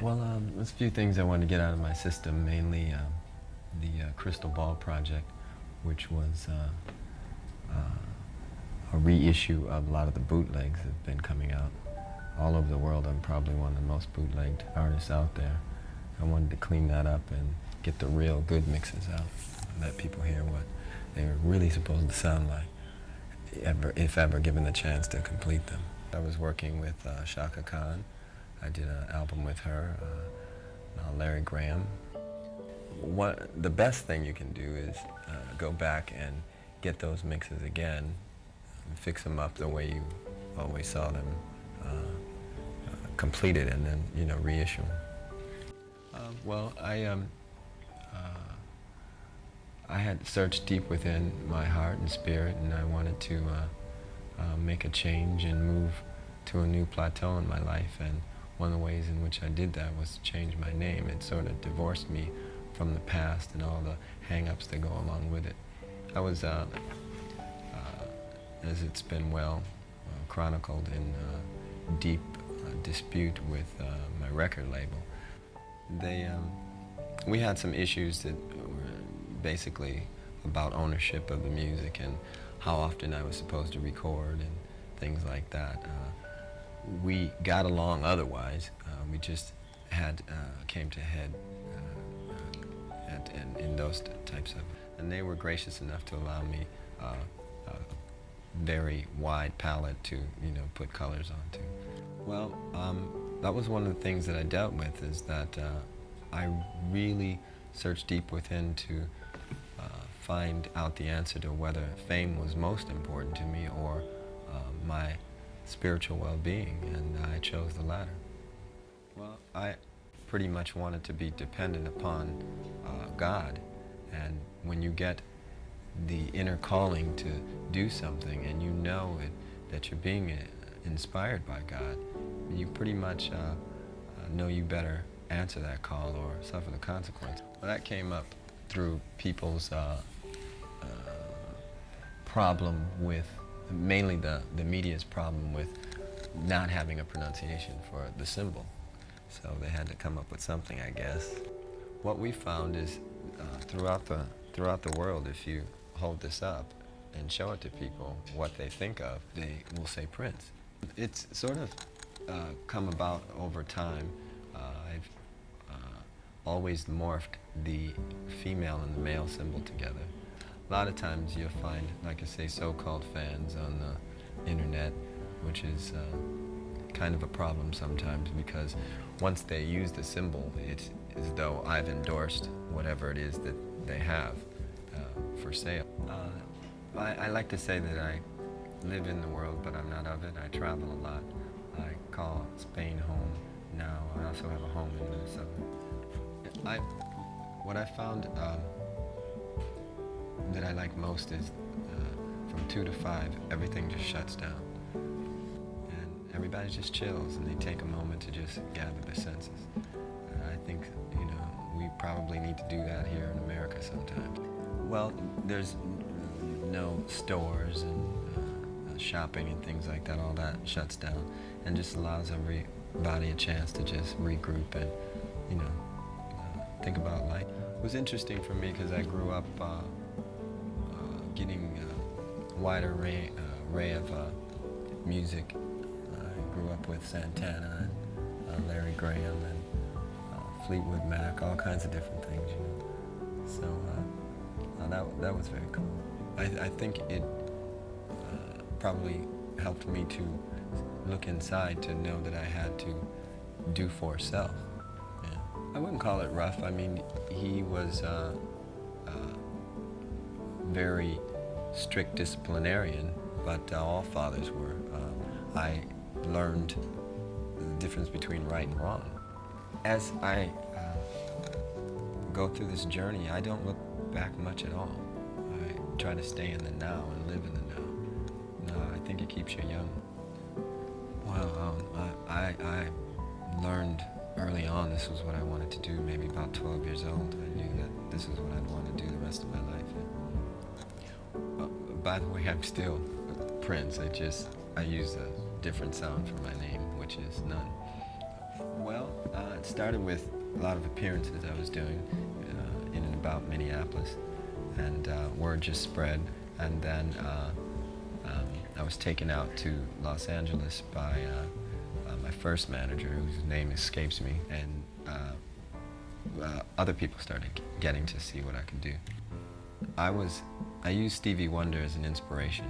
Well, there's a few things I wanted to get out of my system, mainly the Crystal Ball project, which was a reissue of a lot of the bootlegs that have been coming out all over the world. I'm probably one of the most bootlegged artists out there. I wanted to clean that up and get the real good mixes out and let people hear what they're really supposed to sound like, if ever given the chance to complete them. I was working with Shaka Khan. I did an album with her, Larry Graham. The best thing you can do is go back and get those mixes again, and fix them up the way you always saw them completed, and then reissue them. Well, I had searched deep within my heart and spirit, and I wanted to make a change and move to a new plateau in my life. And one of the ways in which I did that was to change my name. It sort of divorced me from the past and all the hang-ups that go along with it. I was, as it's been well chronicled, in deep dispute with my record label. We had some issues that were basically about ownership of the music and how often I was supposed to record and things like that. We got along otherwise. We just had came to head in those types of, and they were gracious enough to allow me a very wide palette to put colors onto. Well, that was one of the things that I dealt with, is that I really searched deep within to find out the answer to whether fame was most important to me or my spiritual well-being, and I chose the latter. Well, I pretty much wanted to be dependent upon God, and when you get the inner calling to do something and you know that you're being inspired by God, you pretty much know you better answer that call or suffer the consequence. Well, that came up through people's problem with, mainly the media's problem with not having a pronunciation for the symbol. So they had to come up with something, I guess. What we found is throughout the world, if you hold this up and show it to people what they think of, they will say Prince. It's sort of come about over time. I've always morphed the female and the male symbol together. A lot of times you'll find, like I say, so-called fans on the internet, which is kind of a problem sometimes, because once they use the symbol, it's as though I've endorsed whatever it is that they have for sale. I like to say that I live in the world, but I'm not of it. I travel a lot. I call Spain home now. I also have a home in Minnesota. What I found that I like most is from 2 to 5, everything just shuts down. And everybody just chills, and they take a moment to just gather their senses. And I think, we probably need to do that here in America sometimes. Well, there's no stores and shopping and things like that. All that shuts down and just allows everybody a chance to just regroup and, think about life. It was interesting for me because I grew up getting a wider array of music. I grew up with Santana and Larry Graham and Fleetwood Mac, all kinds of different things, So that was very cool. I think it probably helped me to look inside to know that I had to do for self. Yeah. I wouldn't call it rough. I mean, he was very strict disciplinarian, but all fathers were. I learned the difference between right and wrong. As I go through this journey, I don't look back much at all. I try to stay in the now and live in the now. No, I think it keeps you young. Well, I learned early on this was what I wanted to do. Maybe about 12 years old, I knew that this is what I'd want to do the rest of my life. By the way, I'm still Prince. I use a different sound for my name, which is none. Well, It started with a lot of appearances I was doing in and about Minneapolis, and word just spread. And then I was taken out to Los Angeles by my first manager, whose name escapes me, and other people started getting to see what I could do. I used Stevie Wonder as an inspiration,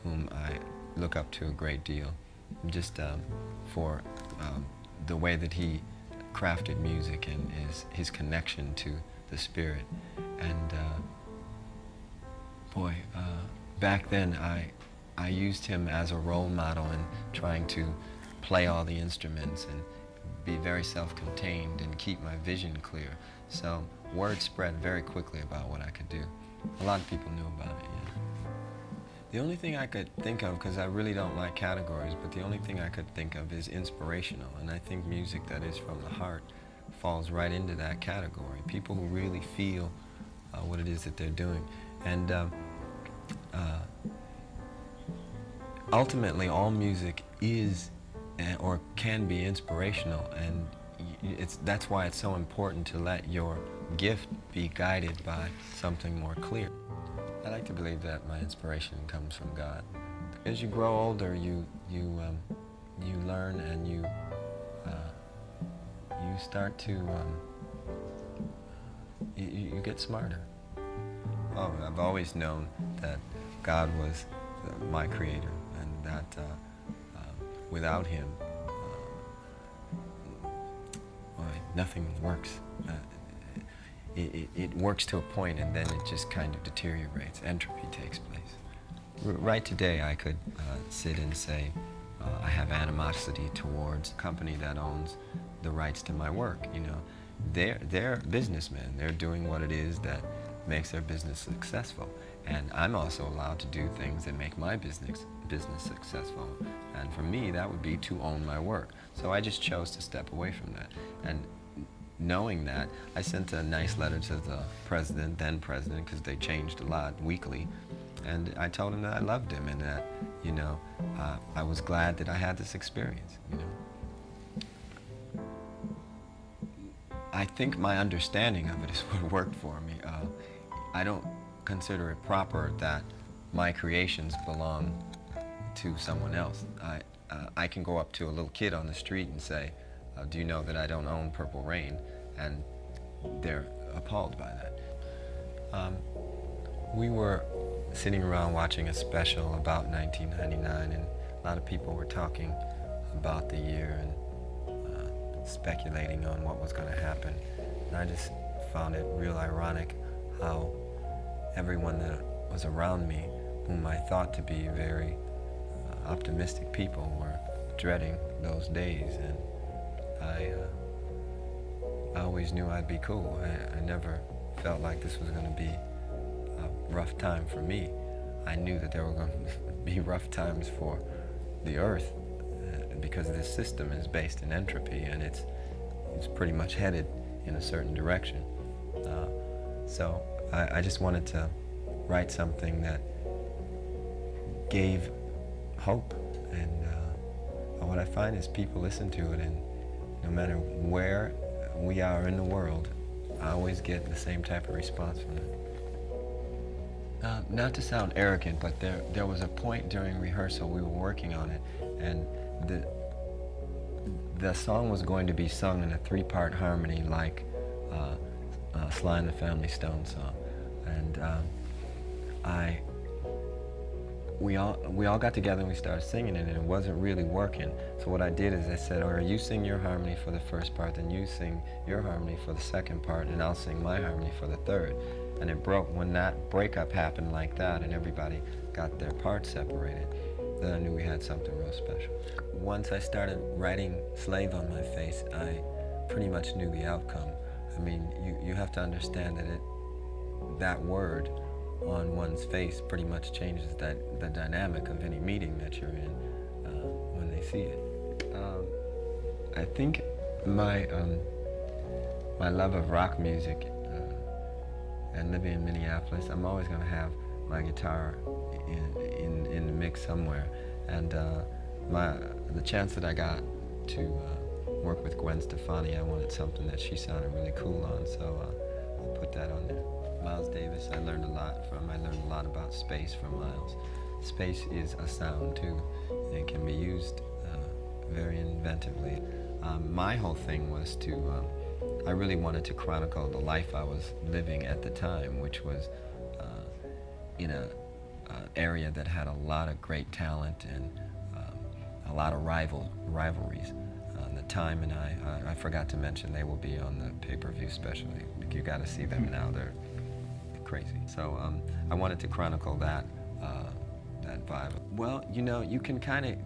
whom I look up to a great deal, just for the way that he crafted music and his connection to the spirit. And boy, back then I used him as a role model in trying to play all the instruments and be very self-contained and keep my vision clear. So word spread very quickly about what I could do. A lot of people knew about it, yeah. The only thing I could think of, because I really don't like categories, but the only thing I could think of is inspirational. And I think music that is from the heart falls right into that category. People who really feel what it is that they're doing. And ultimately, all music is or can be inspirational, and that's why it's so important to let your gift be guided by something more clear. I like to believe that my inspiration comes from God. As you grow older, you learn, and you start to you get smarter. Oh, I've always known that God was my creator, and that without him, nothing works. It works to a point, and then it just kind of deteriorates. Entropy takes place. Right today, I could sit and say, I have animosity towards a company that owns the rights to my work. You know, they're businessmen. They're doing what it is that makes their business successful, and I'm also allowed to do things that make my business successful. And for me, that would be to own my work. So I just chose to step away from that. And knowing that, I sent a nice letter to the then president, because they changed a lot weekly, and I told him that I loved him, and that, you know, I was glad that I had this experience, you know. I think my understanding of it is what worked for me. I don't consider it proper that my creations belong to someone else. I can go up to a little kid on the street and say, do you know that I don't own Purple Rain? And they're appalled by that. We were sitting around watching a special about 1999, and a lot of people were talking about the year and speculating on what was going to happen. And I just found it real ironic how everyone that was around me, whom I thought to be very optimistic people, were dreading those days. And I always knew I'd be cool. I never felt like this was going to be a rough time for me. I knew that there were going to be rough times for the Earth, because this system is based in entropy, and it's pretty much headed in a certain direction. So I just wanted to write something that gave hope. And what I find is people listen to it, and no matter where we are in the world, I always get the same type of response from it. Not to sound arrogant, but there was a point during rehearsal, we were working on it, and the song was going to be sung in a 3-part harmony, like Sly and the Family Stone song. And we all got together and we started singing it, and it wasn't really working. So what I did is I said, all right, you sing your harmony for the first part, then you sing your harmony for the second part, and I'll sing my harmony for the third. And it broke. When that breakup happened like that, and everybody got their parts separated, then I knew we had something real special. Once I started writing Slave on My Face, I pretty much knew the outcome. I mean, you have to understand that that word on one's face pretty much changes the dynamic of any meeting that you're in when they see it. I think my love of rock music and living in Minneapolis, I'm always going to have my guitar in the mix somewhere. And the chance that I got to work with Gwen Stefani, I wanted something that she sounded really cool on, so I put that on there. Miles Davis, I learned a lot from. I learned a lot about space from Miles. Space is a sound too, and it can be used very inventively. My whole thing was to, I really wanted to chronicle the life I was living at the time, which was in a area that had a lot of great talent and a lot of rivalries. The Time and I forgot to mention, they will be on the pay-per-view special. You got to see them now. They're crazy. So I wanted to chronicle that that vibe. Well, you know, you can kind of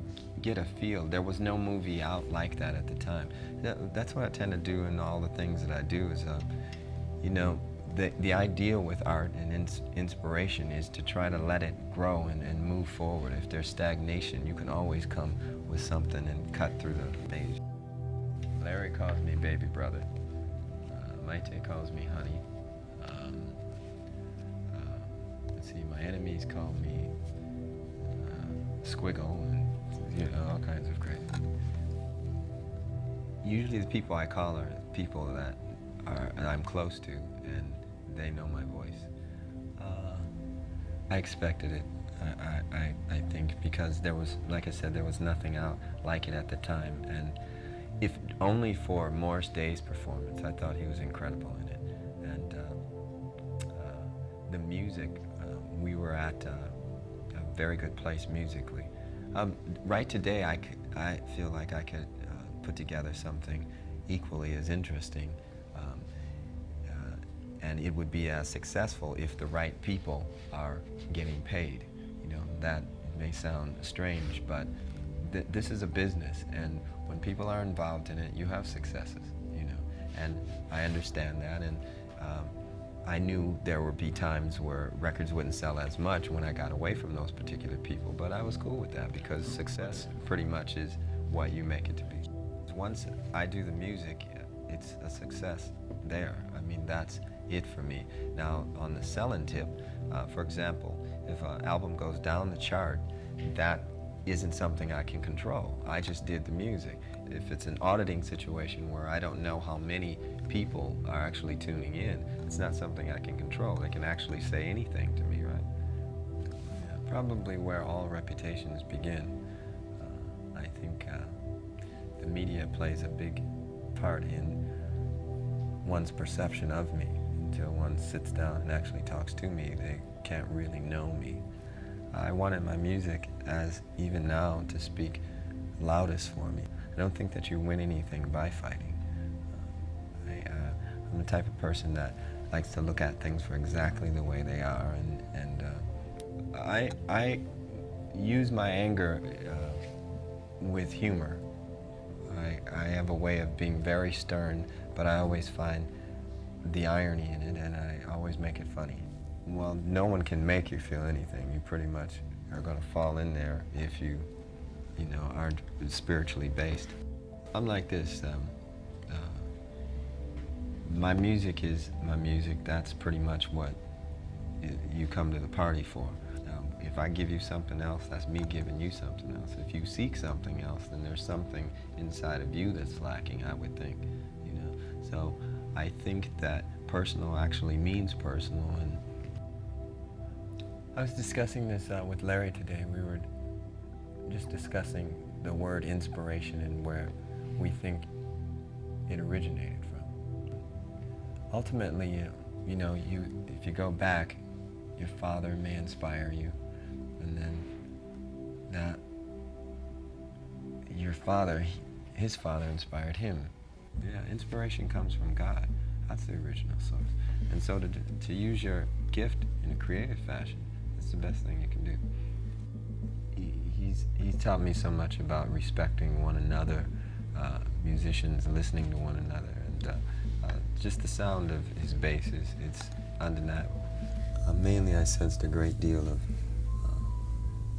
get a feel. There was no movie out like that at the time. That's what I tend to do in all the things that I do is, you know, the ideal with art and inspiration is to try to let it grow and move forward. If there's stagnation, you can always come with something and cut through the page. Larry calls me baby brother. Maite calls me honey. Let's see, my enemies call me squiggle and, you know, all kinds of crazy. Usually the people I call are people that I'm close to, and they know my voice. I expected it, I think, because there was, like I said, there was nothing out like it at the time, and if only for Morris Day's performance, I thought he was incredible in it. And the music, we were at a very good place musically. Right today, I feel like I could put together something equally as interesting, and it would be as successful if the right people are getting paid. You know, that may sound strange, but this is a business, and when people are involved in it, you have successes, you know, and I understand that, and I knew there would be times where records wouldn't sell as much when I got away from those particular people, but I was cool with that because success pretty much is what you make it to be. Once I do the music, it's a success there. I mean, that's it for me. Now, on the selling tip, for example, if an album goes down the chart, that isn't something I can control. I just did the music. If it's an auditing situation where I don't know how many people are actually tuning in, it's not something I can control. They can actually say anything to me, right? Yeah, probably where all reputations begin. I think the media plays a big part in one's perception of me. Until one sits down and actually talks to me, they can't really know me. I wanted my music, as even now, to speak loudest for me. I don't think that you win anything by fighting. I'm the type of person that likes to look at things for exactly the way they are, and I use my anger with humor. I have a way of being very stern, but I always find the irony in it, and I always make it funny. Well, no one can make you feel anything. You pretty much are going to fall in there if you know, aren't spiritually based. I'm like this. My music is my music. That's pretty much what you come to the party for. If I give you something else, that's me giving you something else. If you seek something else, then there's something inside of you that's lacking, I would think. You know, so I think that personal actually means personal. And I was discussing this with Larry today. We were just discussing the word inspiration and where we think it originated from. Ultimately, you know, if you go back, your father may inspire you, and then that your father, his father inspired him. Yeah, inspiration comes from God. That's the original source. And so to use your gift in a creative fashion, that's the best thing you can do. He's taught me so much about respecting one another, musicians listening to one another, and just the sound of his bass it's undeniable. Mainly I sensed a great deal of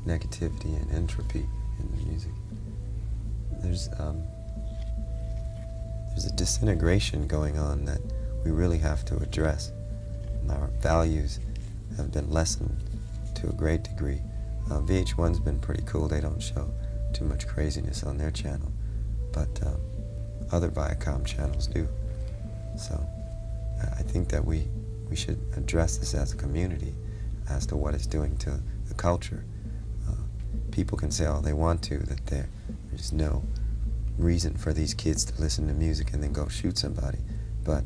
negativity and entropy in the music. There's a disintegration going on that we really have to address. Our values have been lessened to a great degree. VH1's been pretty cool. They don't show too much craziness on their channel. But other Viacom channels do. So I think that we should address this as a community as to what it's doing to the culture. People can say all they want to, that there's no reason for these kids to listen to music and then go shoot somebody. But,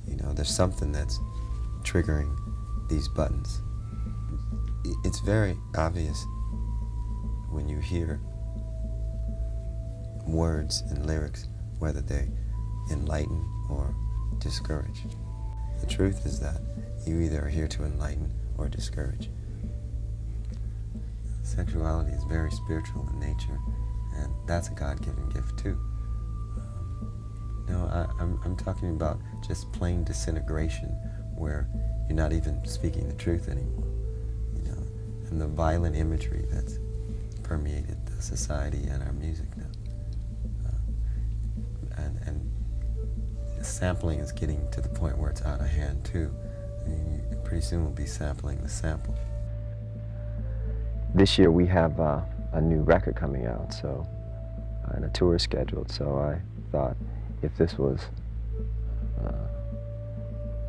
you know, there's something that's triggering these buttons. It's very obvious when you hear words and lyrics, whether they enlighten or discourage. The truth is that you either are here to enlighten or discourage. Sexuality is very spiritual in nature, and that's a God-given gift too. I'm talking about just plain disintegration, where you're not even speaking the truth anymore. You know, and the violent imagery that's permeated the society and our music now. And the sampling is getting to the point where it's out of hand too. I mean, pretty soon we'll be sampling the sample. This year we have a new record coming out, so and a tour scheduled. So I thought if this was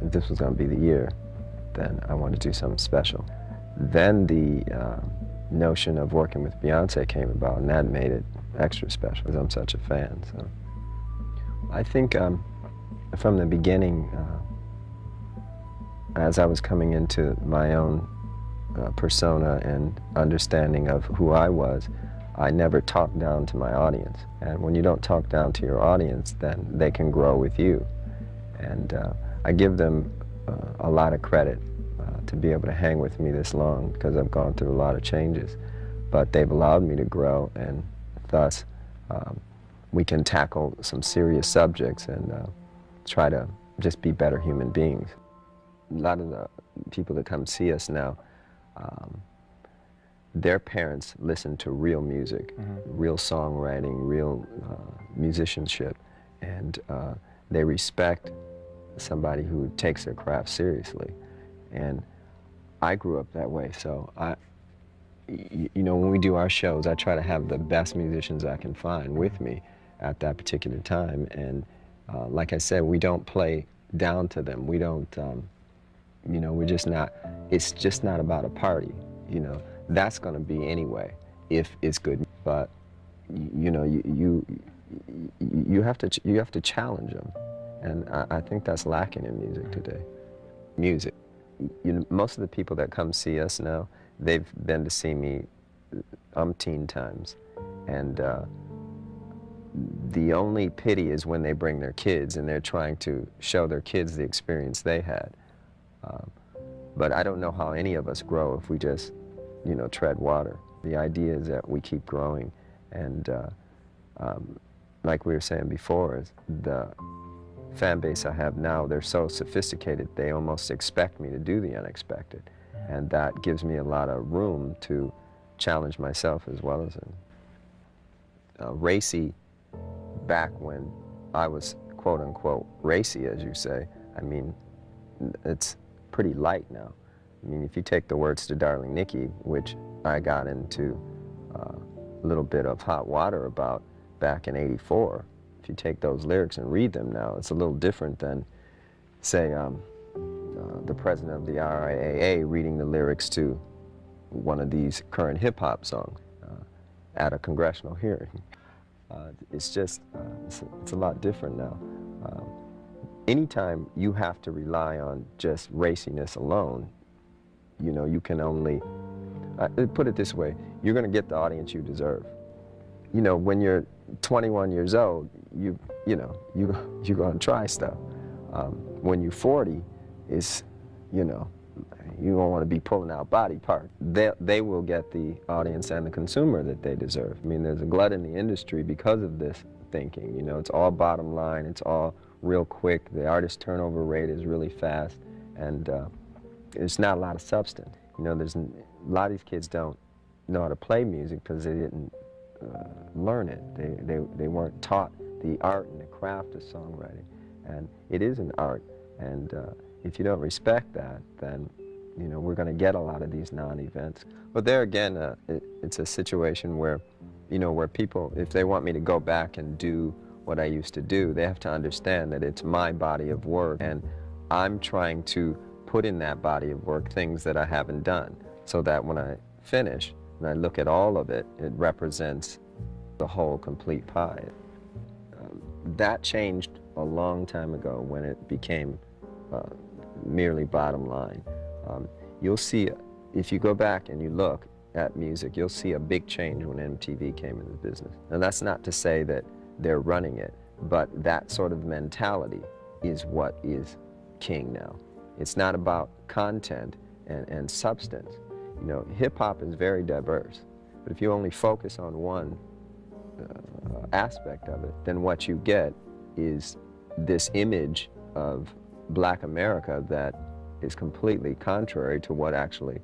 going to be the year, then I wanted to do something special. Then the notion of working with Beyonce came about, and that made it extra special because I'm such a fan. So I think from the beginning, as I was coming into my own persona and understanding of who I was, I never talked down to my audience. And when you don't talk down to your audience, then they can grow with you. And I give them a lot of credit to be able to hang with me this long, because I've gone through a lot of changes. But they've allowed me to grow, and thus we can tackle some serious subjects and try to just be better human beings. A lot of the people that come see us now, their parents listen to real music, real songwriting, real musicianship, and they respect somebody who takes their craft seriously. And I grew up that way, so you know, when we do our shows, I try to have the best musicians I can find with me at that particular time. And like I said, we don't play down to them. We don't, you know, we're just not, it's just not about a party, you know. That's going to be anyway, if it's good. But, you know, you have to challenge them. And I think that's lacking in music today. Music. You know, most of the people that come see us now, they've been to see me umpteen times. And the only pity is when they bring their kids and they're trying to show their kids the experience they had. But I don't know how any of us grow if we just, you know, tread water. The idea is that we keep growing, and like we were saying before, is the fan base I have now, they're so sophisticated, they almost expect me to do the unexpected. And that gives me a lot of room to challenge myself as well as racy. Back when I was quote unquote racy, as you say, I mean, it's pretty light now. I mean, if you take the words to Darling Nikki, which I got into a little bit of hot water about back in '84, if you take those lyrics and read them now, it's a little different than, say, the president of the RIAA reading the lyrics to one of these current hip-hop songs at a congressional hearing. It's just, it's a lot different now. Anytime you have to rely on just raciness alone, you know, you can only, put it this way, you're going to get the audience you deserve. You know, when you're 21 years old, you're going to try stuff. When you're 40, it's, you know, you don't want to be pulling out body parts. They will get the audience and the consumer that they deserve. I mean, there's a glut in the industry because of this thinking. You know, it's all bottom line, it's all real quick. The artist turnover rate is really fast, and there's not a lot of substance. You know, there's a lot of these kids don't know how to play music because they didn't learn it. They weren't taught the art and the craft of songwriting, and it is an art. And if you don't respect that, then, you know, we're going to get a lot of these non-events. But there again, it's a situation where, you know, where people, if they want me to go back and do what I used to do. They have to understand that it's my body of work, and I'm trying to put in that body of work things that I haven't done, so that when I finish and I look at all of it, it represents the whole complete pie. That changed a long time ago when it became merely bottom line. You'll see, if you go back and you look at music, you'll see a big change when MTV came into the business. And that's not to say that they're running it, but that sort of mentality is what is king now. It's not about content and substance. You know, hip-hop is very diverse, but if you only focus on one aspect of it, then what you get is this image of Black America that is completely contrary to what actually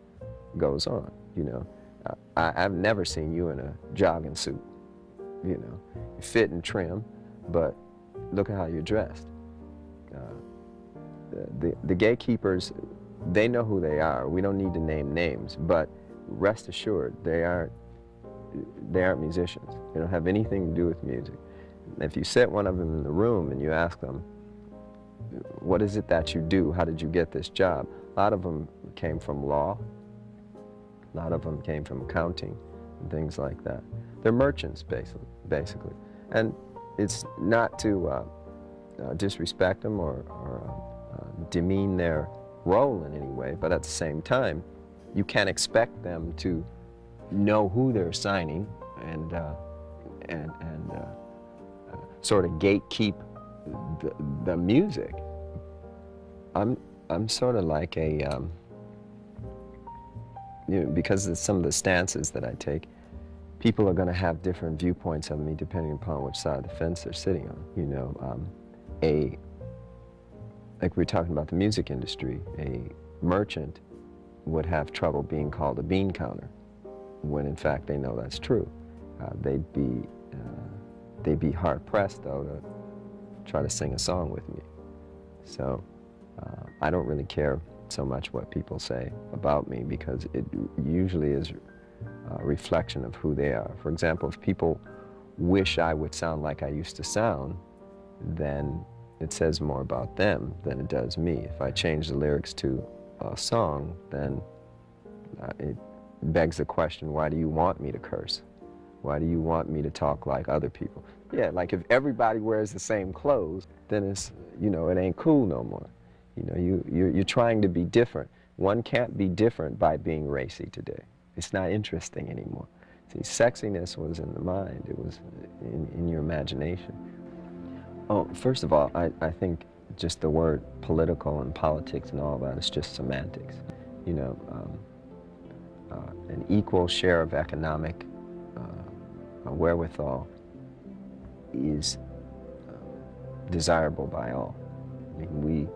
goes on. You know, I've never seen you in a jogging suit. You know, you fit and trim, but look at how you're dressed. The gatekeepers, they know who they are. We don't need to name names, but rest assured, they aren't musicians. They don't have anything to do with music. If you sit one of them in the room and you ask them, what is it that you do? How did you get this job? A lot of them came from law. A lot of them came from accounting and things like that. They're merchants, basically. And it's not to disrespect them or demean their role in any way, but at the same time, you can't expect them to know who they're signing and sort of gatekeep the music. I'm sort of like a you know, because of some of the stances that I take, people are going to have different viewpoints of me depending upon which side of the fence they're sitting on. You know, like we were talking about the music industry, a merchant would have trouble being called a bean counter, when in fact they know that's true. They'd be hard pressed though to try to sing a song with me. So I don't really care so much what people say about me, because it usually is a reflection of who they are. For example, if people wish I would sound like I used to sound, then it says more about them than it does me. If I change the lyrics to a song, then it begs the question, why do you want me to curse? Why do you want me to talk like other people? Yeah, like if everybody wears the same clothes, then it's, you know, it ain't cool no more. You know, you're trying to be different. One can't be different by being racy today. It's not interesting anymore. See, sexiness was in the mind. It was in your imagination. Oh, first of all, I think just the word political and politics and all that is just semantics. You know, an equal share of economic wherewithal is desirable by all. I mean,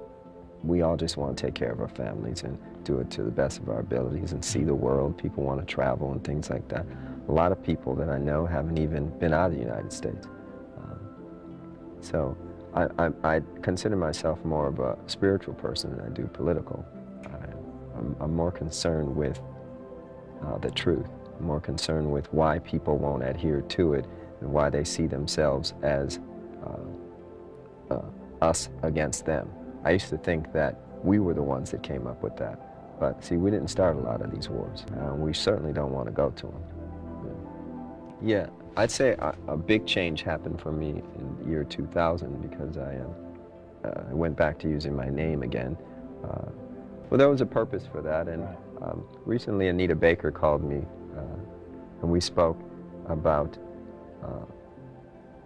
we all just want to take care of our families and do it to the best of our abilities and see the world. People want to travel and things like that. A lot of people that I know haven't even been out of the United States. So I consider myself more of a spiritual person than I do political. I'm more concerned with the truth, more concerned with why people won't adhere to it and why they see themselves as us against them. I used to think that we were the ones that came up with that. But see, we didn't start a lot of these wars. We certainly don't want to go to them. Yeah, I'd say a big change happened for me in the year 2000 because I went back to using my name again. Well, there was a purpose for that, and recently Anita Baker called me and we spoke about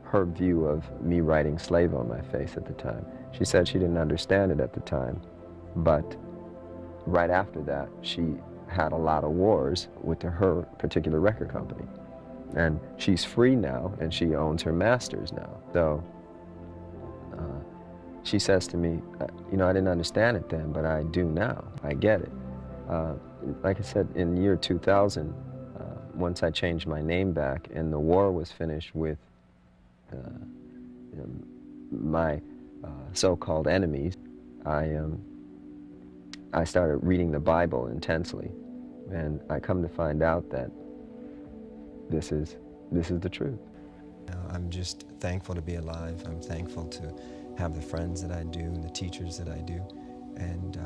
her view of me writing slave on my face at the time. She said she didn't understand it at the time, but right after that, she had a lot of wars with her particular record company. And she's free now, and she owns her masters now. So she says to me, you know, I didn't understand it then, but I do now. I get it. Like I said, in the year 2000, once I changed my name back and the war was finished with my so-called enemies, I started reading the Bible intensely, and I come to find out that this is the truth. I'm just thankful to be alive. I'm thankful to have the friends that I do and the teachers that I do. And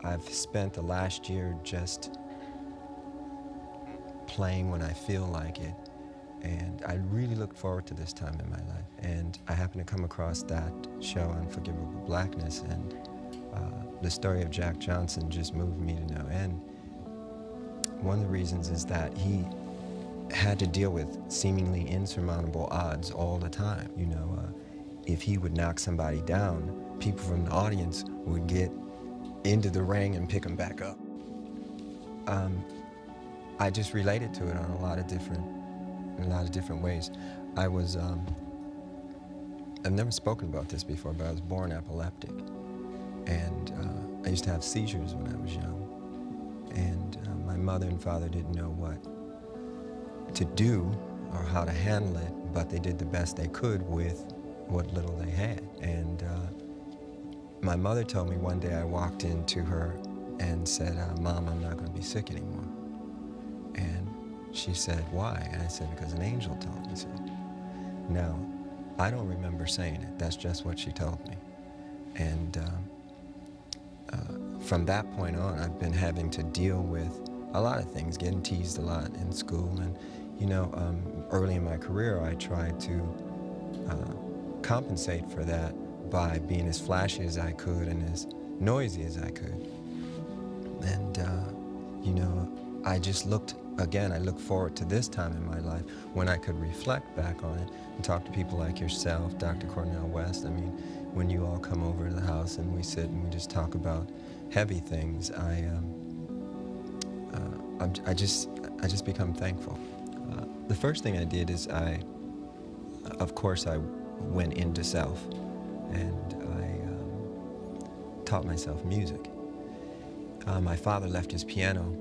I've spent the last year just playing when I feel like it. And I really look forward to this time in my life. And I happened to come across that show, Unforgivable Blackness, and the story of Jack Johnson just moved me to no end. One of the reasons is that he had to deal with seemingly insurmountable odds all the time. You know, if he would knock somebody down, people from the audience would get into the ring and pick him back up. I just related to it on a lot of different ways. I was, I've never spoken about this before, but I was born epileptic. And I used to have seizures when I was young. And my mother and father didn't know what to do or how to handle it, but they did the best they could with what little they had. And my mother told me one day, I walked into her and said, Mom, I'm not going to be sick anymore. And she said, why? And I said, because an angel told me so. Now, I don't remember saying it. That's just what she told me. And from that point on, I've been having to deal with a lot of things, getting teased a lot in school. And, you know, early in my career, I tried to compensate for that by being as flashy as I could and as noisy as I could. And, you know, I just I look forward to this time in my life when I could reflect back on it and talk to people like yourself, Dr. Cornel West. I mean, when you all come over to the house and we sit and we just talk about heavy things, I just become thankful. The first thing I did is of course, I went into self and I taught myself music. My father left his piano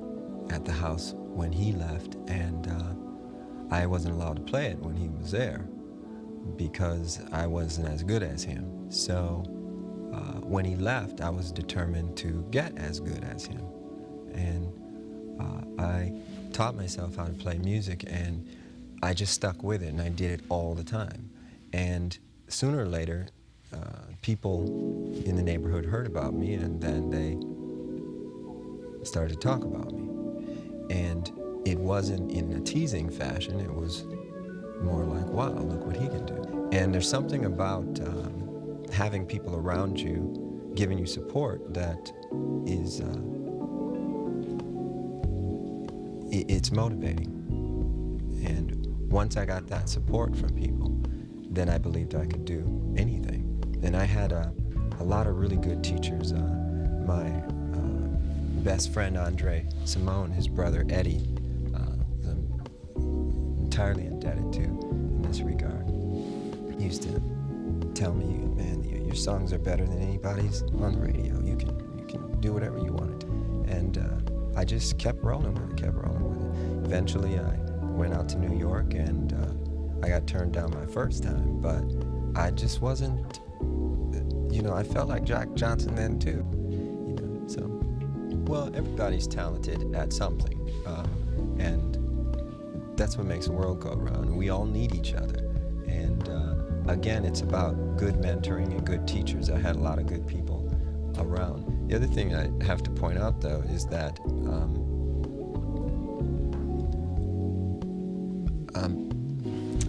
at the house when he left, and I wasn't allowed to play it when he was there because I wasn't as good as him. So when he left, I was determined to get as good as him. And I taught myself how to play music, and I just stuck with it, and I did it all the time. And sooner or later, people in the neighborhood heard about me, and then they started to talk about me. And it wasn't in a teasing fashion, it was more like, wow, look what he can do. And there's something about having people around you giving you support that is, it's motivating. And once I got that support from people, then I believed I could do anything. And I had a lot of really good teachers. My best friend, Andre Simone, his brother, Eddie, I'm entirely indebted to in this regard. He used to tell me, man, your songs are better than anybody's on the radio. You can do whatever you wanted to. And I just kept rolling with it. Eventually, I went out to New York, and I got turned down my first time, but I just wasn't, you know, I felt like Jack Johnson then too, you know, so. Well, everybody's talented at something, and that's what makes the world go around. We all need each other, and again, it's about good mentoring and good teachers. I had a lot of good people around. The other thing I have to point out, though, is that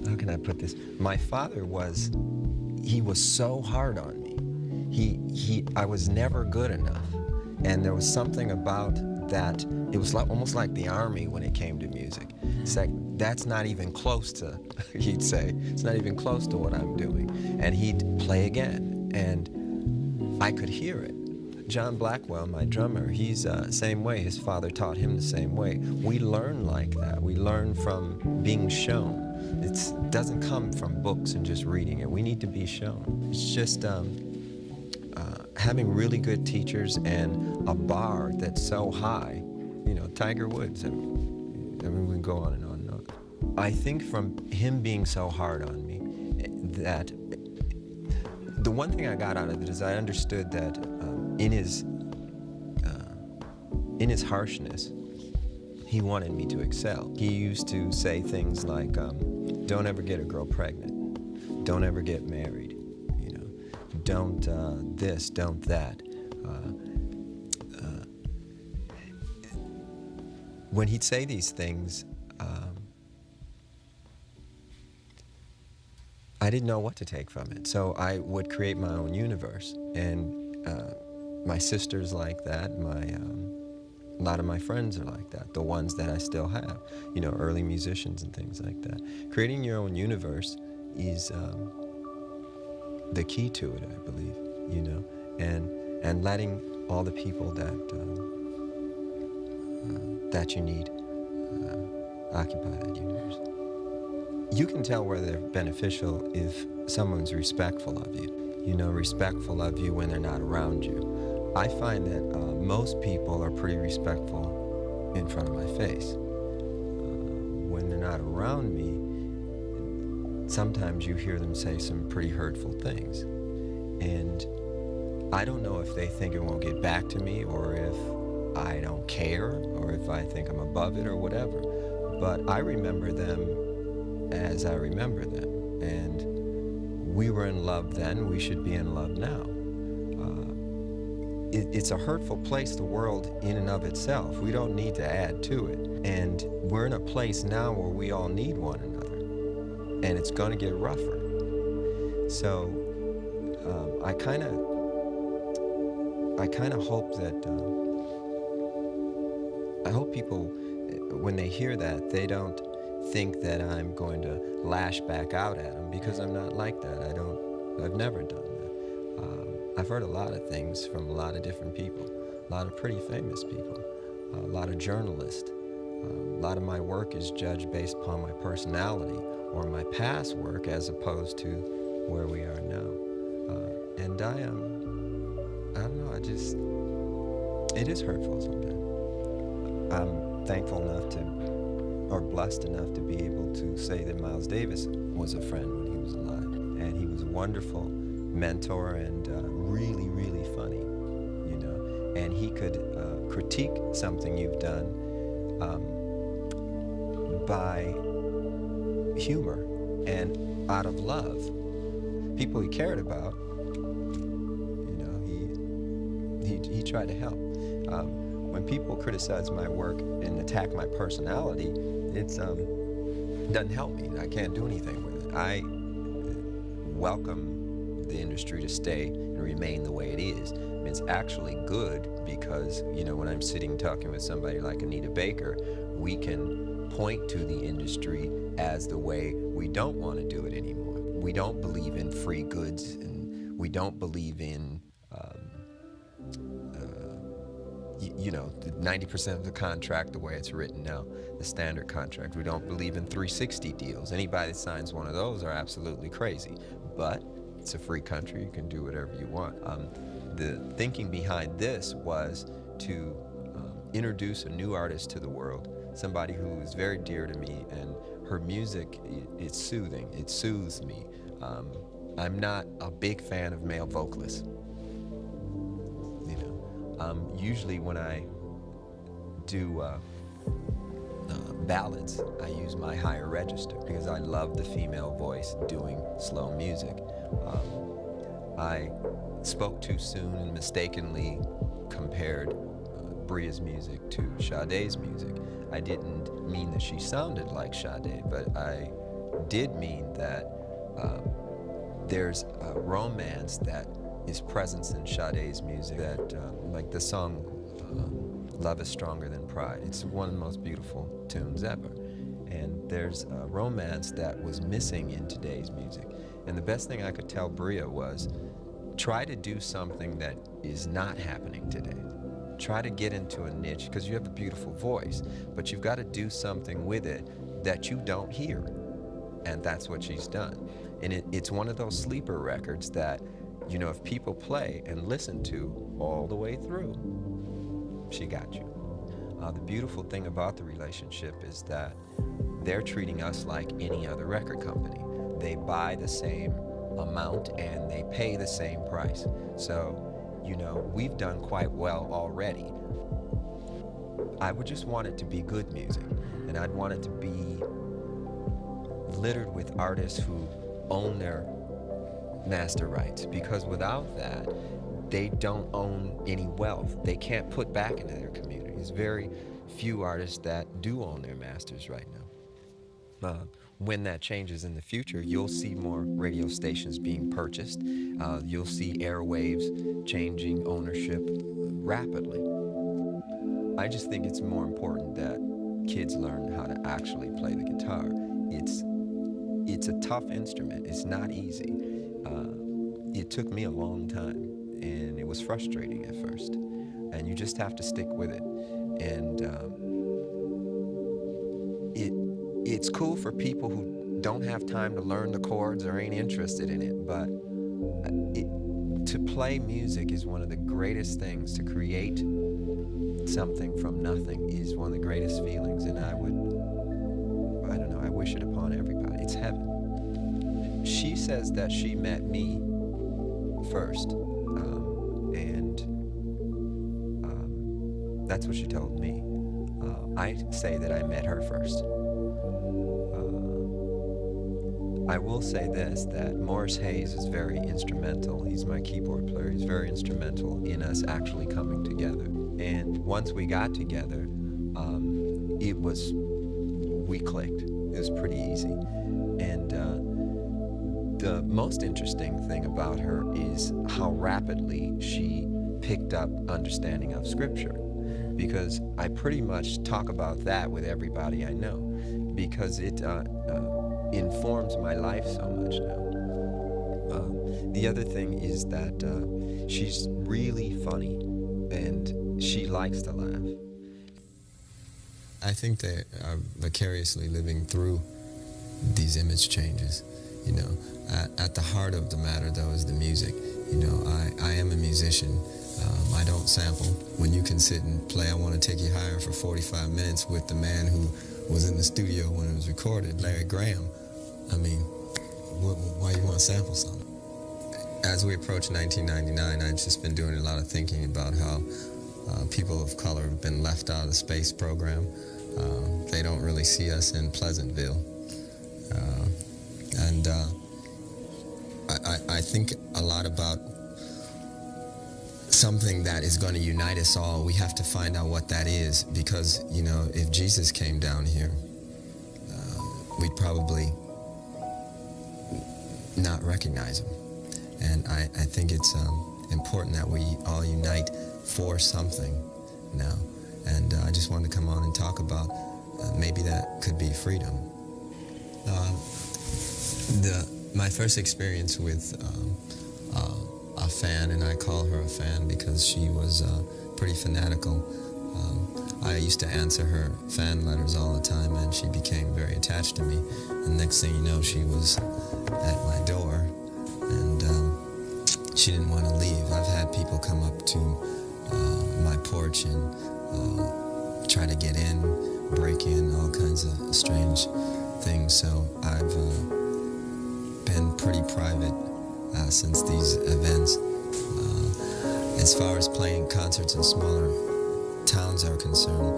how can I put this? My father was so hard on me. I was never good enough. And there was something about that, it was like almost like the army when it came to music. It's like, that's not even close to, he'd say, it's not even close to what I'm doing. And he'd play again, and I could hear it. John Blackwell, my drummer, he's the same way. His father taught him the same way. We learn like that. We learn from being shown. It doesn't come from books and just reading it. We need to be shown. It's just, having really good teachers and a bar that's so high, you know, Tiger Woods, I mean, we can go on and on and on. I think from him being so hard on me, that the one thing I got out of it is I understood that in his harshness, he wanted me to excel. He used to say things like, don't ever get a girl pregnant. Don't ever get married. You know, don't this, don't that. When he'd say these things, I didn't know what to take from it. So I would create my own universe. And my sister's like that. A lot of my friends are like that, the ones that I still have, you know, early musicians and things like that. Creating your own universe is the key to it, I believe, you know, and letting all the people that you need occupy that universe. You can tell whether they're beneficial if someone's respectful of you, you know, respectful of you when they're not around you. I find that most people are pretty respectful in front of my face. When they're not around me, sometimes you hear them say some pretty hurtful things. And I don't know if they think it won't get back to me, or if I don't care, or if I think I'm above it or whatever. But I remember them as I remember them. And we were in love then, we should be in love now. It's a hurtful place, the world in and of itself. We don't need to add to it. And we're in a place now where we all need one another. And it's going to get rougher. So I kind of hope that, I hope people, when they hear that, they don't think that I'm going to lash back out at them, because I'm not like that. I've never done that. I've heard a lot of things from a lot of different people, a lot of pretty famous people, a lot of journalists. A lot of my work is judged based upon my personality or my past work, as opposed to where we are now. And I don't know, it is hurtful sometimes. I'm thankful enough or blessed enough to be able to say that Miles Davis was a friend when he was alive. And he was a wonderful mentor and really, really funny, you know. And he could critique something you've done by humor and out of love. People he cared about, you know, he tried to help. When people criticize my work and attack my personality, it doesn't help me. I can't do anything with it. I welcome the industry to stay and remain the way it is. It's actually good because, you know, when I'm sitting talking with somebody like Anita Baker, we can point to the industry as the way we don't want to do it anymore. We don't believe in free goods, and we don't believe in you know, 90% of the contract the way it's written now, the standard contract. We don't believe in 360 deals. Anybody that signs one of those are absolutely crazy. But it's a free country, you can do whatever you want. The thinking behind this was to introduce a new artist to the world, somebody who is very dear to me, and her music, it's soothing, it soothes me. I'm not a big fan of male vocalists. Usually when I do ballads, I use my higher register because I love the female voice doing slow music. I spoke too soon and mistakenly compared Bria's music to Sade's music. I didn't mean that she sounded like Sade, but I did mean that there's a romance that is presence in Sade's music, that like the song Love is Stronger Than Pride. It's one of the most beautiful tunes ever. And there's a romance that was missing in today's music. And the best thing I could tell Bria was, try to do something that is not happening today. Try to get into a niche, because you have a beautiful voice, but you've got to do something with it that you don't hear. And that's what she's done. And it's one of those sleeper records that, you know, if people play and listen to all the way through, she got you. The beautiful thing about the relationship is that they're treating us like any other record company. They buy the same amount and they pay the same price. So, you know, we've done quite well already. I would just want it to be good music, and I'd want it to be littered with artists who own their master rights, because without that, they don't own any wealth. They can't put back into their communities. Very few artists that do own their masters right now. When that changes in the future, you'll see more radio stations being purchased. You'll see airwaves changing ownership rapidly. I just think it's more important that kids learn how to actually play the guitar. It's a tough instrument. It's not easy. It took me a long time, and it was frustrating at first. And you just have to stick with it. And it's cool for people who don't have time to learn the chords or ain't interested in it, but to play music is one of the greatest things. To create something from nothing is one of the greatest feelings, and I wish it upon everybody. It's heaven. She says that she met me first, and that's what she told me. I say that I met her first. I will say this, that Morris Hayes is very instrumental. He's my keyboard player. He's very instrumental in us actually coming together. And once we got together, we clicked. It was pretty easy. And the most interesting thing about her is how rapidly she picked up understanding of Scripture. Because I pretty much talk about that with everybody I know, because it informs my life so much now. The other thing is that she's really funny, and she likes to laugh. I think they are vicariously living through these image changes. You know, at the heart of the matter, though, is the music. You know, I am a musician. I don't sample. When you can sit and play I Want to Take You Higher for 45 minutes with the man who was in the studio when it was recorded, Larry Graham, I mean, why you want to sample something? As we approach 1999, I've just been doing a lot of thinking about how people of color have been left out of the space program. They don't really see us in Pleasantville. And I think a lot about something that is going to unite us all. We have to find out what that is, because, you know, if Jesus came down here, we'd probably not recognize him. And I think it's important that we all unite for something now. And I just wanted to come on and talk about maybe that could be freedom. My first experience with a fan, and I call her a fan because she was pretty fanatical. I used to answer her fan letters all the time, and she became very attached to me. And next thing you know, she was at my door, and she didn't want to leave. I've had people come up to my porch and try to get in, break in, all kinds of strange things. So I've been pretty private since these events. As far as playing concerts in smaller towns are concerned,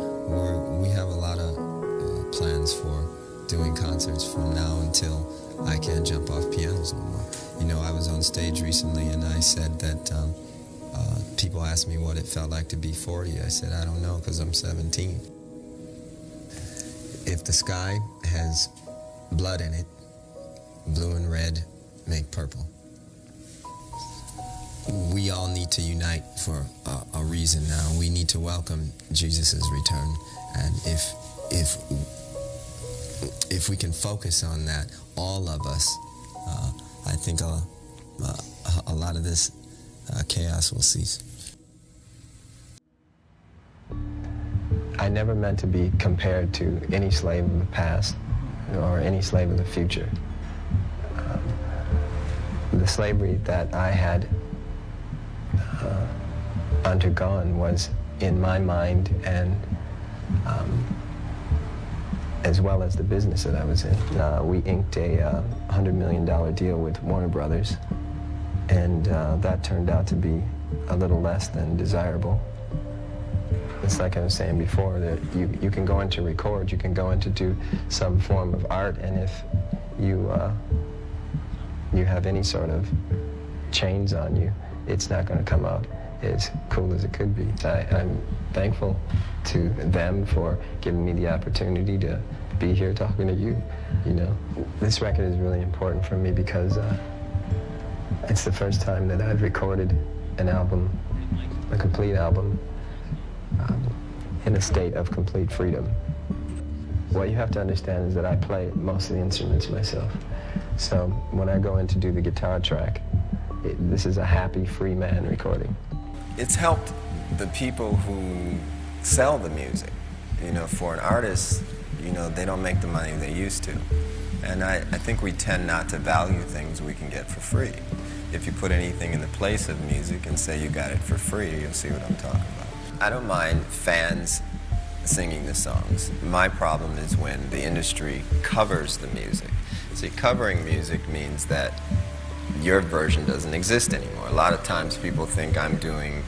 we have a lot of plans for doing concerts from now until I can't jump off pianos no more. You know, I was on stage recently and I said that people asked me what it felt like to be 40. I said, I don't know, because I'm 17. If the sky has blood in it, blue and red make purple. We all need to unite for a reason now. We need to welcome Jesus' return. And if we can focus on that, all of us, I think a lot of this chaos will cease. I never meant to be compared to any slave of the past or any slave of the future. The slavery that I had undergone was in my mind, and as well as the business that I was in. We inked a $100 million deal with Warner Brothers, and that turned out to be a little less than desirable. It's like I was saying before, that you can go into record, you can go into do some form of art, and you you have any sort of chains on you, it's not going to come out as cool as it could be. I'm thankful to them for giving me the opportunity to be here talking to you. You know, this record is really important for me because it's the first time that I've recorded an album, a complete album, in a state of complete freedom. What you have to understand is that I play most of the instruments myself. So when I go in to do the guitar track, this is a happy, free man recording. It's helped the people who sell the music. You know, for an artist, you know, they don't make the money they used to. And I think we tend not to value things we can get for free. If you put anything in the place of music and say you got it for free, you'll see what I'm talking about. I don't mind fans singing the songs. My problem is when the industry covers the music. See, covering music means that your version doesn't exist anymore. A lot of times people think I'm doing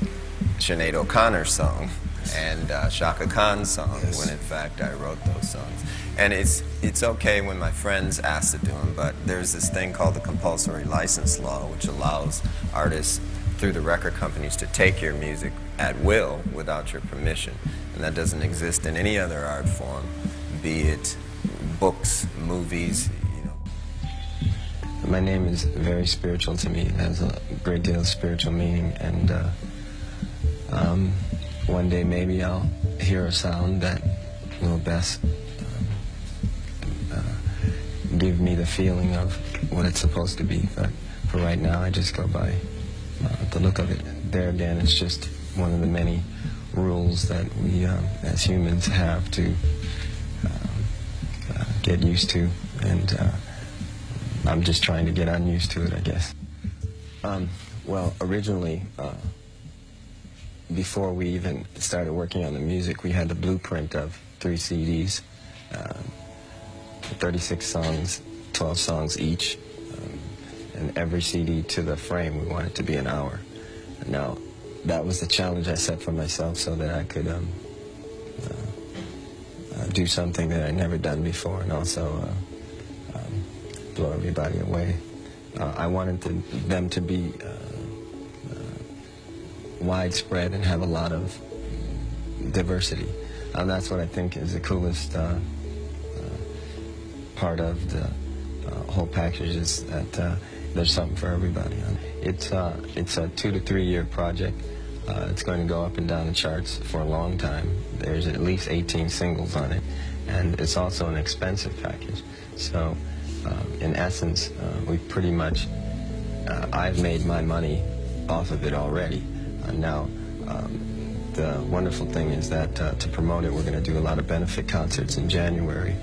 Sinead O'Connor's song and Shaka Khan's song, yes, when in fact I wrote those songs. And it's okay when my friends ask to do them, but there's this thing called the compulsory license law, which allows artists through the record companies to take your music at will without your permission. And that doesn't exist in any other art form, be it books, movies. My name is very spiritual to me. It has a great deal of spiritual meaning, and one day maybe I'll hear a sound that will best give me the feeling of what it's supposed to be. But for right now, I just go by the look of it. There again, it's just one of the many rules that we as humans have to get used to, and I'm just trying to get unused to it, I guess. Well, originally, before we even started working on the music, we had the blueprint of 3 CDs, 36 songs, 12 songs each, and every CD to the frame we wanted to be an hour. Now, that was the challenge I set for myself so that I could do something that I'd never done before, and also blow everybody away. I wanted them to be widespread and have a lot of diversity. And that's what I think is the coolest part of the whole package, is that there's something for everybody. It's a 2 to 3 year project. It's going to go up and down the charts for a long time. There's at least 18 singles on it, and it's also an expensive package. So in essence, we pretty much, I've made my money off of it already. Now, the wonderful thing is that to promote it, we're going to do a lot of benefit concerts in January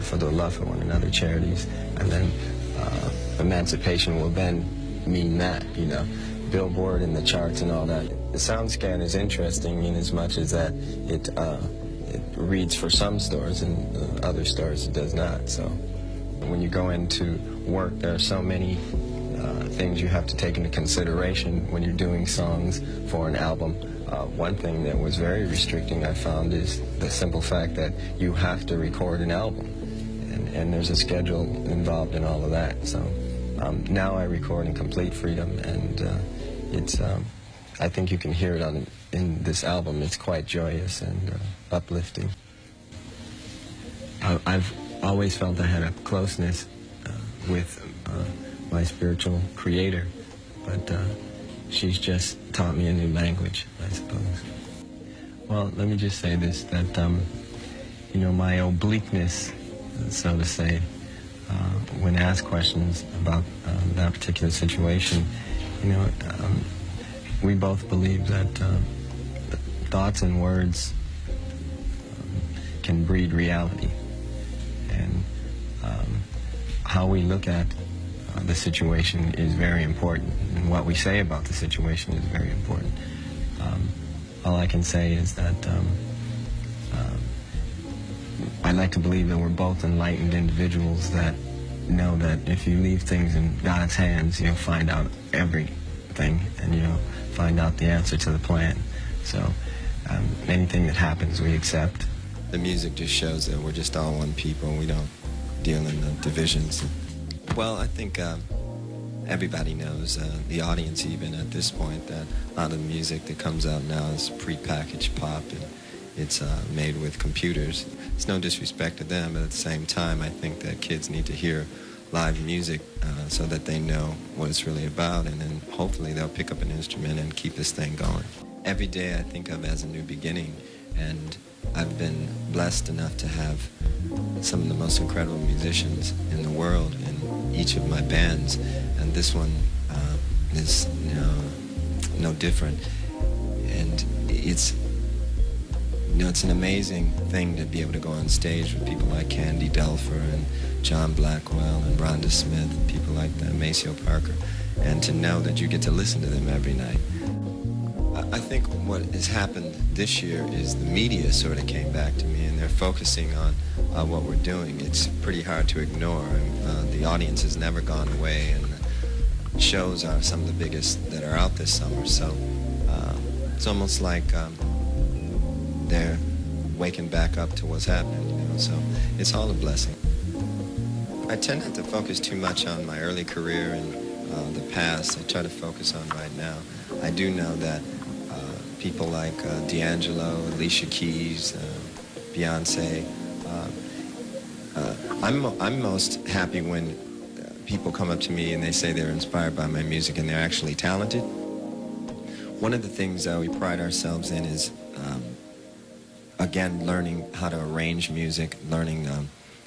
for the Love for One Another charities, and then emancipation will then mean that, you know, Billboard and the charts and all that. The SoundScan is interesting in as much as that it reads for some stores and other stores it does not. So when you go into work, there are so many things you have to take into consideration when you're doing songs for an album. One thing that was very restricting, I found, is the simple fact that you have to record an album, and there's a schedule involved in all of that. So now I record in complete freedom, and it's I think you can hear it in this album. It's quite joyous and uplifting. I've always felt I had a closeness with my spiritual creator, but she's just taught me a new language, I suppose. Well, let me just say this, that, you know, my obliqueness, so to say, when asked questions about that particular situation, you know, we both believe that thoughts and words can breed reality, and how we look at the situation is very important, and what we say about the situation is very important. All I can say is that I like to believe that we're both enlightened individuals that know that if you leave things in God's hands, you'll find out everything, and you'll find out the answer to the plan. So anything that happens, we accept. The music just shows that we're just all one people, and we don't deal in the divisions. Well, I think everybody knows, the audience even at this point, that a lot of the music that comes out now is prepackaged pop, and it's made with computers. It's no disrespect to them, but at the same time, I think that kids need to hear live music so that they know what it's really about, and then hopefully they'll pick up an instrument and keep this thing going. Every day I think of as a new beginning, and I've been blessed enough to have some of the most incredible musicians in the world in each of my bands, and this one is no different. And it's it's an amazing thing to be able to go on stage with people like Candy Delfer and John Blackwell and Rhonda Smith, people like that, Maceo Parker, and to know that you get to listen to them every night. I think what has happened this year is the media sort of came back to me, and they're focusing on what we're doing. It's pretty hard to ignore. The audience has never gone away, and the shows are some of the biggest that are out this summer. So it's almost like they're waking back up to what's happening, So it's all a blessing. I tend not to focus too much on my early career and the past. I try to focus on right now. I do know that people like D'Angelo, Alicia Keys, Beyonce. I'm most happy when people come up to me and they say they're inspired by my music and they're actually talented. One of the things we pride ourselves in is, again, learning how to arrange music, learning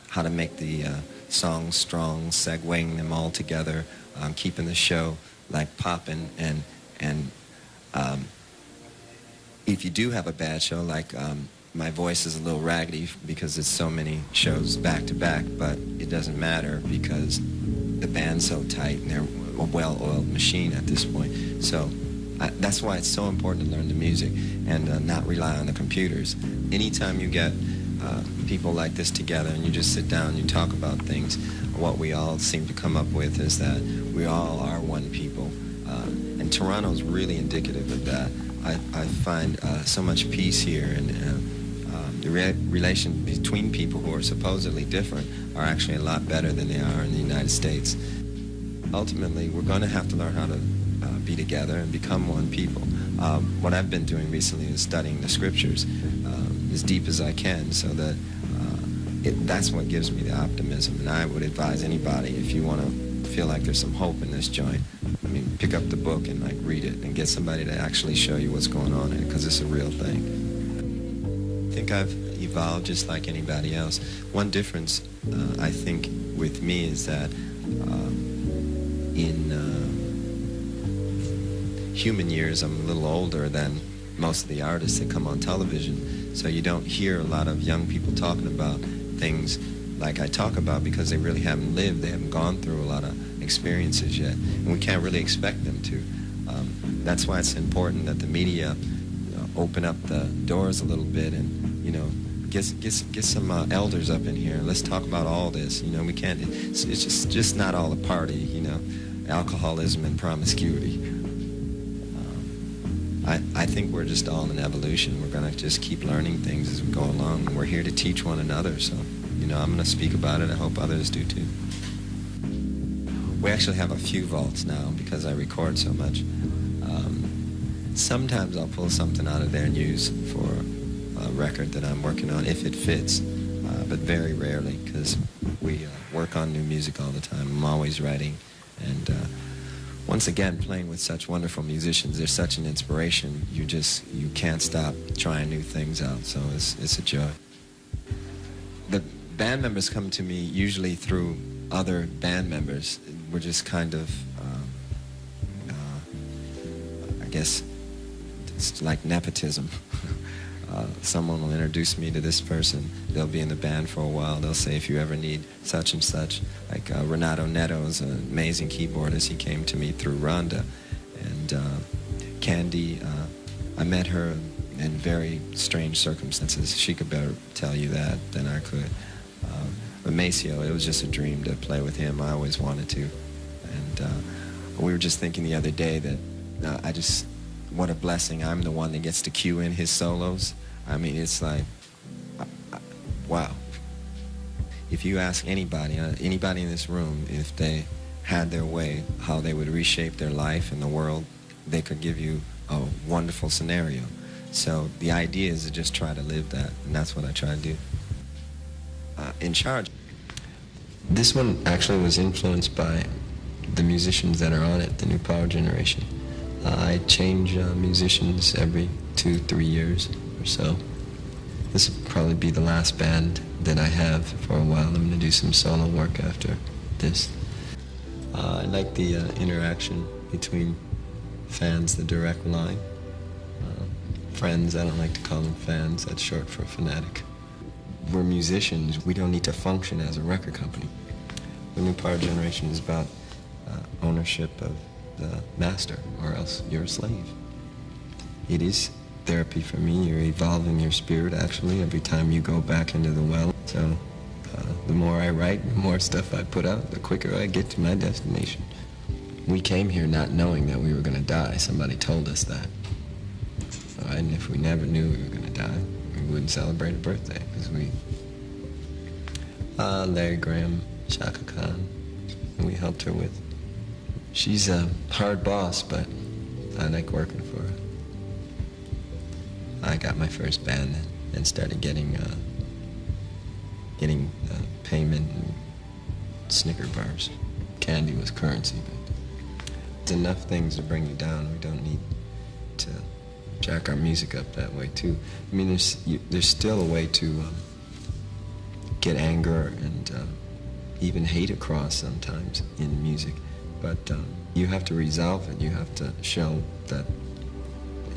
how to make the songs strong, segueing them all together, keeping the show like popping, and if you do have a bad show, like my voice is a little raggedy because it's so many shows back to back, but it doesn't matter because the band's so tight and they're a well-oiled machine at this point. So that's why it's so important to learn the music and not rely on the computers. Anytime you get people like this together and you just sit down and you talk about things, what we all seem to come up with is that we all are one people. And Toronto's really indicative of that. I find so much peace here, and the relation between people who are supposedly different are actually a lot better than they are in the United States. Ultimately, we're going to have to learn how to be together and become one people. What I've been doing recently is studying the scriptures as deep as I can, so that that's what gives me the optimism. And I would advise anybody, if you want to feel like there's some hope in this joint, pick up the book and read it and get somebody to actually show you what's going on in it, because it's a real thing. I think I've evolved just like anybody else. One difference, I think, with me is that in human years, I'm a little older than most of the artists that come on television, so you don't hear a lot of young people talking about things like I talk about, because they really haven't lived, they haven't gone through a lot of experiences yet, and we can't really expect them to. That's why it's important that the media open up the doors a little bit and get some elders up in here. Let's talk about all this. We can't. It's just not all a party. Alcoholism and promiscuity. I think we're just all in evolution. We're going to just keep learning things as we go along. We're here to teach one another. So, I'm going to speak about it. I hope others do too. We actually have a few vaults now because I record so much. Sometimes I'll pull something out of there and use for a record that I'm working on if it fits, but very rarely, because we work on new music all the time. I'm always writing, and once again, playing with such wonderful musicians, they're such an inspiration. You can't stop trying new things out, so it's a joy. The band members come to me usually through other band members. We're just kind of, I guess, it's like nepotism. Someone will introduce me to this person. They'll be in the band for a while. They'll say, if you ever need such and such. Like Renato Neto is an amazing keyboardist. He came to me through Rhonda. And Candy, I met her in very strange circumstances. She could better tell you that than I could. But Maceo, it was just a dream to play with him. I always wanted to. And we were just thinking the other day that what a blessing. I'm the one that gets to cue in his solos. It's like, wow. If you ask anybody, anybody in this room, if they had their way, how they would reshape their life and the world, they could give you a wonderful scenario. So the idea is to just try to live that, and that's what I try to do. In Charge. This one actually was influenced by the musicians that are on it, the new power generation. I change musicians every 2-3 years or so. This will probably be the last band that I have for a while. I'm going to do some solo work after this. I like the interaction between fans, the direct line. Friends, I don't like to call them fans, that's short for fanatic. We're musicians, we don't need to function as a record company. The new power generation is about ownership of the master, or else you're a slave. It is therapy for me. You're evolving your spirit, actually, every time you go back into the well. So the more I write, the more stuff I put out, the quicker I get to my destination. We came here not knowing that we were going to die. Somebody told us that. And if we never knew we were going to die, we wouldn't celebrate a birthday, because we... Larry Graham, Shaka Khan, we helped her with. She's a hard boss, but I like working for her. I got my first band and started getting payment and Snicker bars. Candy was currency, but it's enough things to bring you down. We don't need to jack our music up that way too. I mean, there's still a way to get anger and even hate across sometimes in music, but you have to resolve it. You have to show that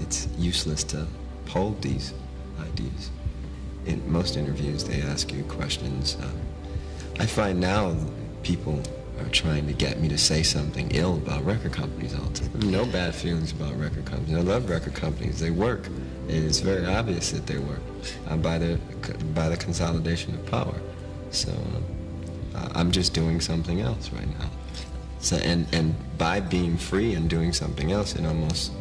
it's useless to hold these ideas. In most interviews, they ask you questions. I find now people are trying to get me to say something ill about record companies all the time. No bad feelings about record companies. I love record companies. They work. It's very obvious that they work by the consolidation of power. So I'm just doing something else right now. So and by being free and doing something else, it almost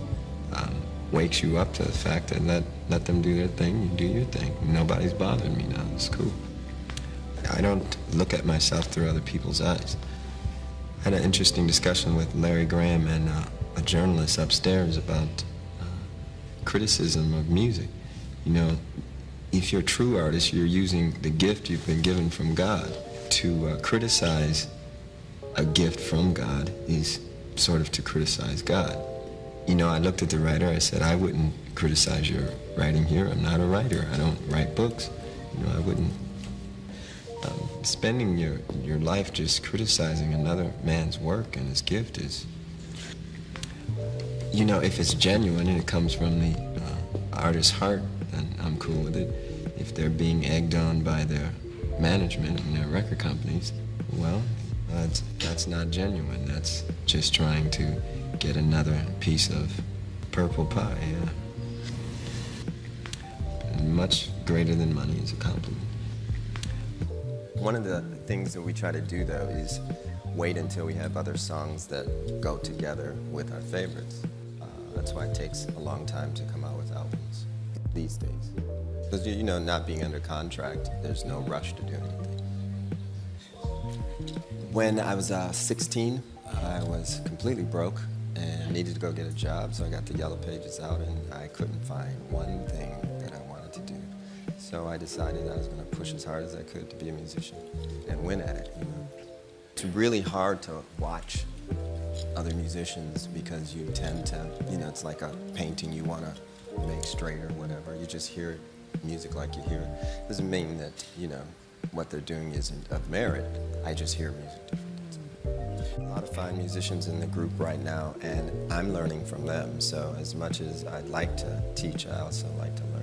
wakes you up to the fact that let them do their thing, you do your thing. Nobody's bothering me now. It's cool. I don't look at myself through other people's eyes. I had an interesting discussion with Larry Graham and a journalist upstairs about criticism of music. You know, if you're a true artist, you're using the gift you've been given from God. To criticize a gift from God is sort of to criticize God. You know, I looked at the writer, I said, I wouldn't criticize your writing here. I'm not a writer. I don't write books. You know, I wouldn't. Spending your life just criticizing another man's work and his gift is, you know, if it's genuine and it comes from the artist's heart, then I'm cool with it. If they're being egged on by their management and their record companies, well, that's not genuine. That's just trying to get another piece of purple pie. Much greater than money is a compliment. One of the things that we try to do, though, is wait until we have other songs that go together with our favorites. That's why it takes a long time to come out with albums these days. Because, you know, not being under contract, there's no rush to do anything. When I was 16, I was completely broke and needed to go get a job, so I got the Yellow Pages out, and I couldn't find one thing that I wanted to do. So I decided I was going to push as hard as I could to be a musician and win at it. You know? It's really hard to watch other musicians because you tend to, you know, it's like a painting you want to make straight or whatever. You just hear music like you hear it. Doesn't mean that, you know, what they're doing isn't of merit. I just hear music differently. A lot of fine musicians in the group right now, and I'm learning from them. So as much as I'd like to teach, I also like to learn.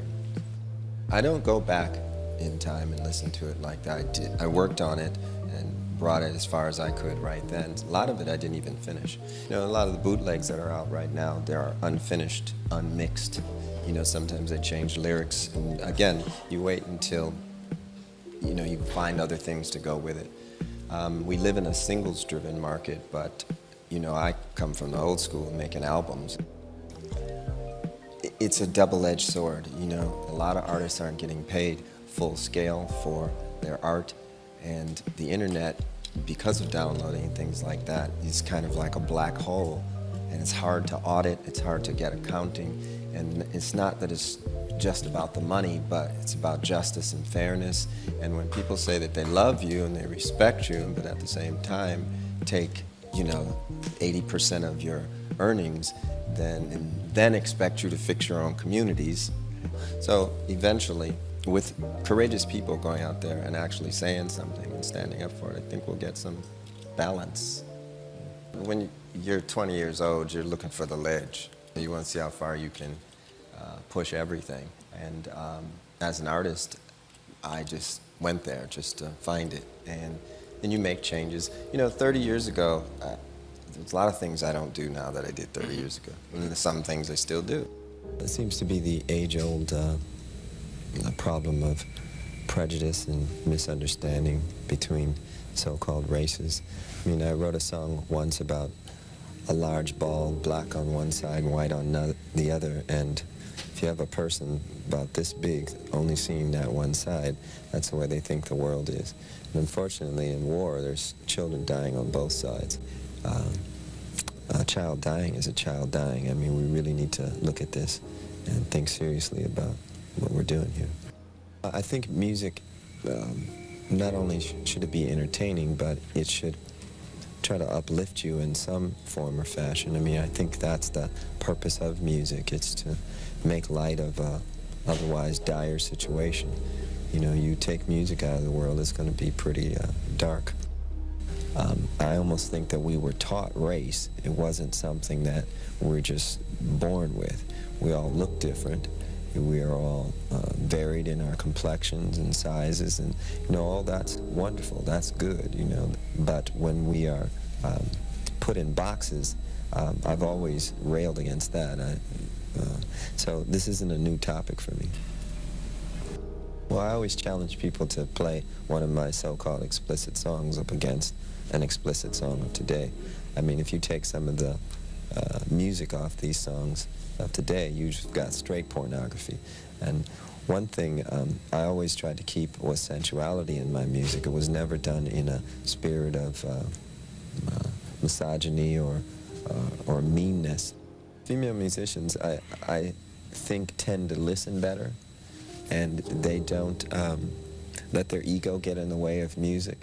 I don't go back in time and listen to it like that. I did. I worked on it and brought it as far as I could right then. A lot of it I didn't even finish. You know, a lot of the bootlegs that are out right now, they are unfinished, unmixed. You know, sometimes they change lyrics. And again, you wait until, you know, you find other things to go with it. We live in a singles-driven market, but, you know, I come from the old school making albums. It's a double-edged sword, you know. A lot of artists aren't getting paid full scale for their art, And the internet, because of downloading and things like that, is kind of like a black hole. And it's hard to audit, it's hard to get accounting. And it's not that it's just about the money, but it's about justice and fairness. And when people say that they love you and they respect you, but at the same time take, 80% of your earnings, then expect you to fix your own communities. So eventually, with courageous people going out there and actually saying something and standing up for it, I think we'll get some balance. When you're 20 years old, you're looking for the ledge. You want to see how far you can push everything. And as an artist, I just went there just to find it. And you make changes. 30 years ago, there's a lot of things I don't do now that I did 30 years ago. And there's some things I still do. It seems to be the age-old problem of prejudice and misunderstanding between so-called races. I wrote a song once about a large ball, black on one side, white on the other, and if you have a person about this big only seeing that one side, that's the way they think the world is. And unfortunately, in war, there's children dying on both sides. A child dying is a child dying. We really need to look at this and think seriously about what we're doing here. I think music, not only should it be entertaining, but it should try to uplift you in some form or fashion. I think that's the purpose of music. It's to make light of a otherwise dire situation. You take music out of the world, it's going to be pretty dark. I almost think that we were taught race. It wasn't something that we're just born with. We all look different. We are all varied in our complexions and sizes, and all that's wonderful, that's good, But when we are put in boxes, I've always railed against that. So this isn't a new topic for me. Well, I always challenge people to play one of my so-called explicit songs up against an explicit song of today. If you take some of the music off these songs of today, you've got straight pornography. And one thing I always tried to keep was sensuality in my music. It was never done in a spirit of misogyny or meanness. Female musicians, I think, tend to listen better, and they don't let their ego get in the way of music.